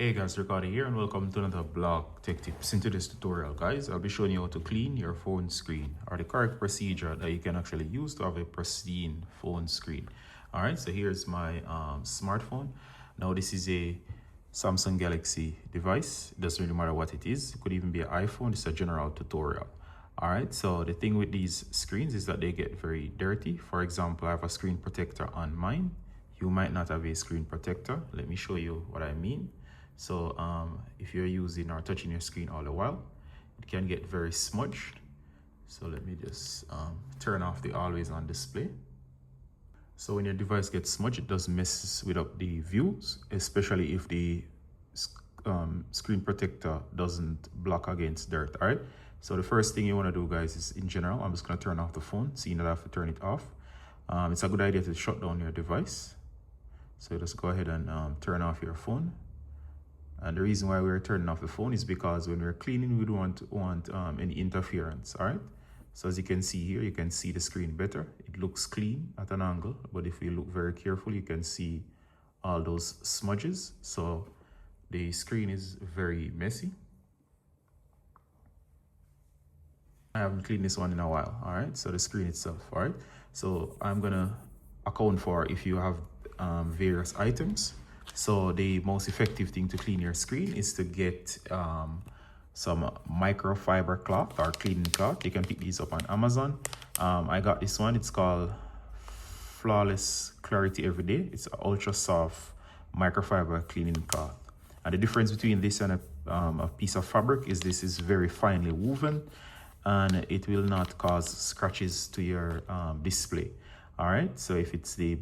Hey guys, Ricardo here and welcome to another blog tech tips. In today's tutorial guys, I'll be showing you how to clean your phone screen or the correct procedure that you can actually use to have a pristine phone screen. Alright, so here's my smartphone. Now this is a Samsung Galaxy device. It doesn't really matter what it is. It could even be an iPhone. It's a general tutorial. Alright, so the thing with these screens is that they get very dirty. For example, I have a screen protector on mine. You might not have a screen protector. Let me show you what I mean. So if you're using or touching your screen all the while, it can get very smudged. So let me just turn off the always on display. So when your device gets smudged, it does mess with up the views, especially if the screen protector doesn't block against dirt. All right, so the first thing you want to do guys is, in general, I'm just going to turn off the phone, seeing that I have to turn it off. It's a good idea to shut down your device. So just go ahead and turn off your phone. And the reason why we're turning off the phone is because when we're cleaning, we don't want any interference. All right, so as you can see here, you can see the screen better. It looks clean at an angle, but if you look very carefully, you can see all those smudges. So the screen is very messy. I haven't cleaned this one in a while. All right, so the screen itself. All right, so I'm gonna account for if you have various items. So the most effective thing to clean your screen is to get some microfiber cloth or cleaning cloth. You can pick these up on Amazon. I got this one. It's called Flawless Clarity Everyday. It's an ultra soft microfiber cleaning cloth. And the difference between this and a piece of fabric is this is very finely woven and it will not cause scratches to your display. All right, so if it's the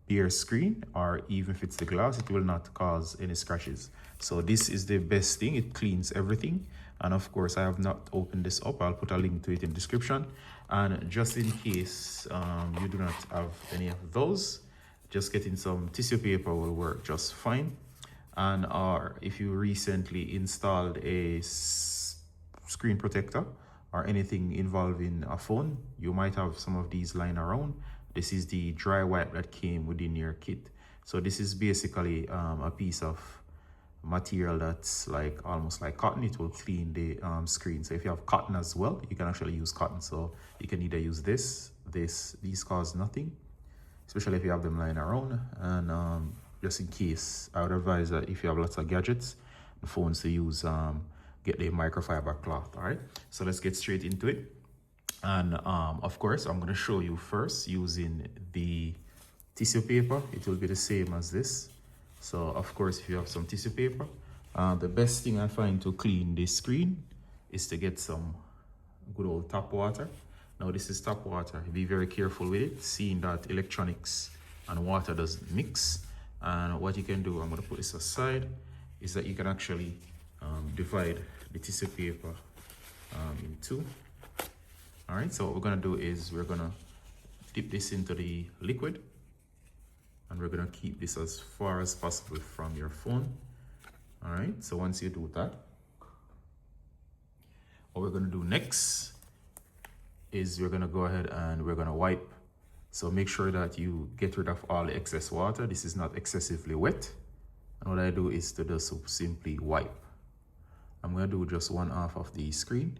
bare screen or even if it's the glass, it will not cause any scratches. So this is the best thing. It cleans everything. And of course, I have not opened this up. I'll put a link to it in the description. And just in case you do not have any of those, just getting some tissue paper will work just fine. And or if you recently installed a screen protector or anything involving a phone, you might have some of these lying around. This is the dry wipe that came within your kit. So this is basically a piece of material that's like almost like cotton. It will clean the screen. So if you have cotton as well, you can actually use cotton. So you can either use these cause nothing, especially if you have them lying around. And just in case, I would advise that if you have lots of gadgets, the phones to use, get the microfiber cloth. All right, so let's get straight into it. And of course, I'm going to show you first using the tissue paper. It will be the same as this. So of course, if you have some tissue paper, the best thing I find to clean the screen is to get some good old tap water. Now this is tap water. Be very careful with it, seeing that electronics and water doesn't mix. And what you can do, I'm going to put this aside, is that you can actually divide the tissue paper in two. All right, so what we're gonna do is we're gonna dip this into the liquid and we're gonna keep this as far as possible from your phone. All right, so once you do that, what we're gonna do next is we're gonna go ahead and we're gonna wipe. So make sure that you get rid of all the excess water. This is not excessively wet. And what I do is to just simply wipe. I'm gonna do just one half of the screen,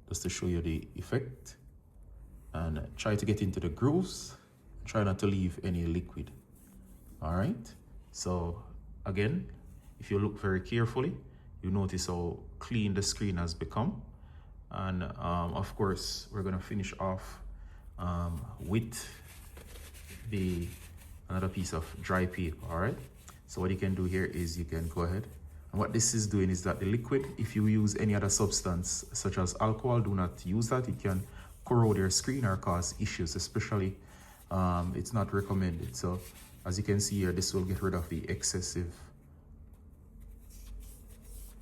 just to show you the effect, and try to get into the grooves. Try not to leave any liquid. All right, so again, if you look very carefully, you notice how clean the screen has become. And of course, we're gonna finish off with another piece of dry paper. All right, so what you can do here is you can go ahead. And what this is doing is that the liquid, if you use any other substance such as alcohol, do not use that. It can corrode your screen or cause issues, especially it's not recommended. So as you can see here, this will get rid of the excessive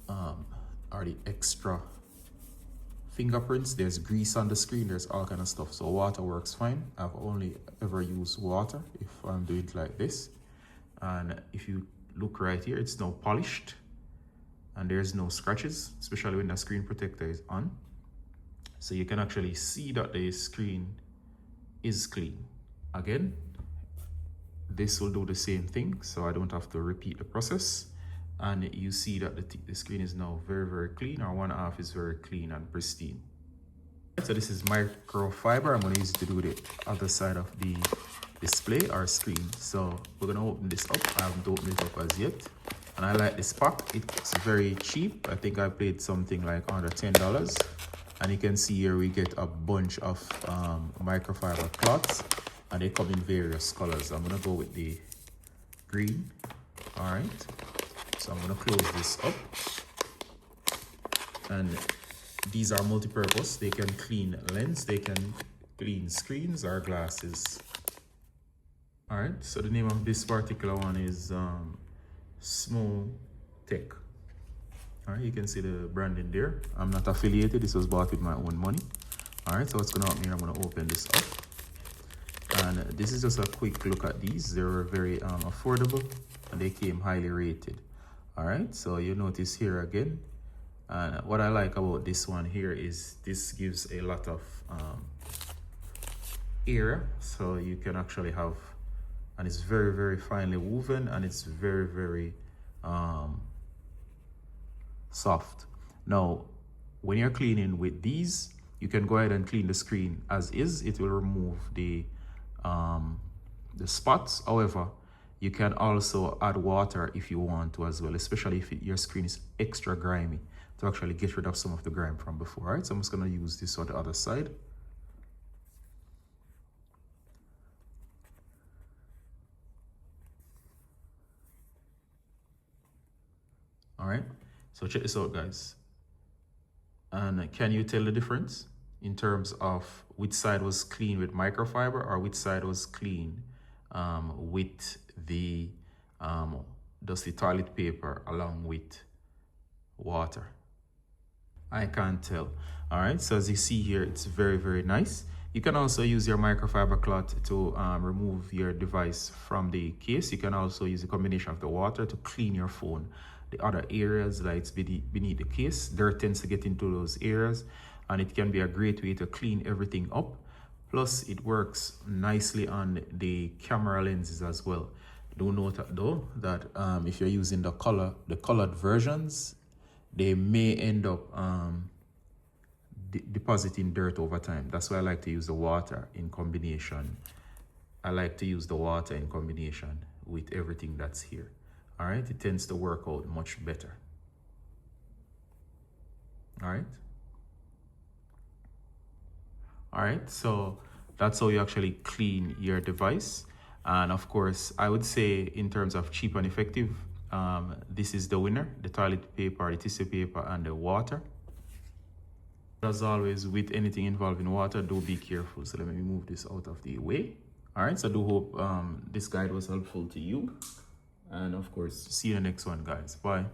or the extra fingerprints. There's grease on the screen, there's all kind of stuff. So water works fine. I've only ever used water if I'm doing it like this. And if you look right here, it's now polished and there's no scratches, especially when the screen protector is on. So you can actually see that the screen is clean. Again, this will do the same thing, so I don't have to repeat the process. and you see that the screen is now very clean, or one half is very clean and pristine. So this is microfiber. I'm going to use it to do the other side of the display or screen. So we're going to open this up. I haven't opened it up as yet, and I like this pack. It's very cheap. I think I paid something like under $10, and you can see here we get a bunch of microfiber cloths, and they come in various colors. I'm going to go with the green. All right, so I'm going to close this up, and these are multi-purpose. They can clean lens, they can clean screens or glasses. All right, so the name of this particular one is Small Tech. All right, you can see the branding there. I'm not affiliated. This was bought with my own money. All right, so what's gonna happen here, I'm gonna open this up. And this is just a quick look at these. They were very affordable, and they came highly rated. All right, so you notice here again, and what I like about this one here is this gives a lot of area, so you can actually have, and it's very finely woven, and it's very soft. Now when you're cleaning with these, you can go ahead and clean the screen as is. It will remove the spots. However, you can also add water if you want to as well, especially if your screen is extra grimy, to actually get rid of some of the grime from before. All right, so I'm just going to use this on the other side. All right, so check this out, guys. And can you tell the difference in terms of which side was clean with microfiber or which side was clean with the dusty toilet paper along with water? I can't tell. All right, so as you see here, it's very nice. You can also use your microfiber cloth to remove your device from the case. You can also use a combination of the water to clean your phone. The other areas that it's beneath the case, dirt tends to get into those areas, and it can be a great way to clean everything up. Plus, it works nicely on the camera lenses as well. Do note though that if you're using the colored versions, they may end up depositing dirt over time. That's why I like to use the water in combination. I like to use the water in combination with everything that's here. All right, it tends to work out much better. All right, so that's how you actually clean your device. And of course, I would say in terms of cheap and effective, this is the winner: the toilet paper, the tissue paper, and the water. As always, with anything involving water, do be careful. So let me move this out of the way. All right, so I do hope this guide was helpful to you. And of course, see you in the next one, guys. Bye.